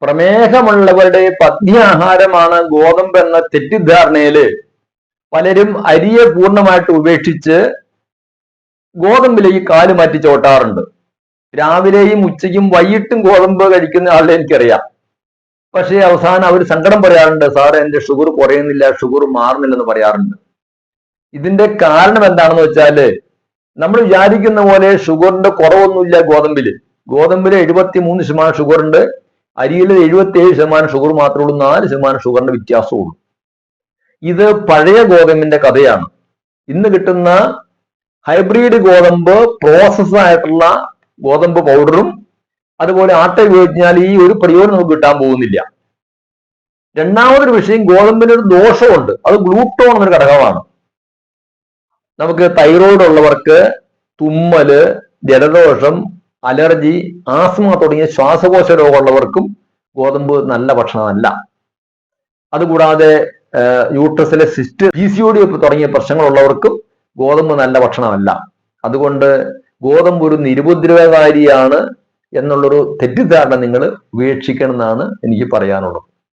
പ്രമേഹമുള്ളവരുടെ പഥ്യാഹാരമാണ് ഗോതമ്പ് എന്ന തെറ്റിദ്ധാരണയില് പലരും അരിയെ പൂർണ്ണമായിട്ട് ഉപേക്ഷിച്ച് ഗോതമ്പിലേക്ക് കാല് മാറ്റി ചോട്ടാറുണ്ട്. രാവിലെയും ഉച്ചയ്ക്കും വൈകിട്ടും ഗോതമ്പ് കഴിക്കുന്ന ആളെ എനിക്കറിയാം. പക്ഷേ അവസാനം അവർ സങ്കടം പറയാറുണ്ട്, സാറ് എന്റെ ഷുഗർ കുറയുന്നില്ല, ഷുഗർ മാറുന്നില്ലെന്ന് പറയാറുണ്ട്. ഇതിന്റെ കാരണം എന്താണെന്ന് വെച്ചാല് നമ്മൾ വിചാരിക്കുന്ന പോലെ ഷുഗറിന്റെ കുറവൊന്നുമില്ല ഗോതമ്പില്. 73% ഷുഗർ ഉണ്ട്, അരിയിൽ 77% ഷുഗർ മാത്രമേ ഉള്ളൂ, 4% ഷുഗറിന്റെ വ്യത്യാസമുള്ളൂ. ഇത് പഴയ ഗോതമ്പിന്റെ കഥയാണ്. ഇന്ന് കിട്ടുന്ന ഹൈബ്രിഡ് ഗോതമ്പ് പ്രോസസ് ആയിട്ടുള്ള ഗോതമ്പ് പൗഡറും അതുപോലെ ആട്ട ഉപയോഗിച്ചാൽ ഈ ഒരു പ്രയോജനം നമുക്ക് കിട്ടാൻ പോകുന്നില്ല. രണ്ടാമതൊരു വിഷയം, ഗോതമ്പിന് ഒരു ദോഷമുണ്ട്, അത് ഗ്ലൂട്ടോൺ എന്നൊരു ഘടകമാണ്. നമുക്ക് തൈറോയ്ഡ് ഉള്ളവർക്ക്, തുമ്മല്, ജലദോഷം, അലർജി, ആസ്മ തുടങ്ങിയ ശ്വാസകോശ രോഗമുള്ളവർക്കും ഗോതമ്പ് നല്ല ഭക്ഷണമല്ല. അതുകൂടാതെ യൂട്രസിലെ സിസ്റ്റ്, PCOD തുടങ്ങിയ പ്രശ്നങ്ങളുള്ളവർക്കും ഗോതമ്പ് നല്ല ഭക്ഷണമല്ല. അതുകൊണ്ട് ഗോതമ്പ് ഒരു നിരുപദ്രവകാരിയാണ് എന്നുള്ളൊരു തെറ്റിദ്ധാരണ നിങ്ങൾ ഉപേക്ഷിക്കണം എന്നാണ് എനിക്ക് പറയാനുള്ളത്.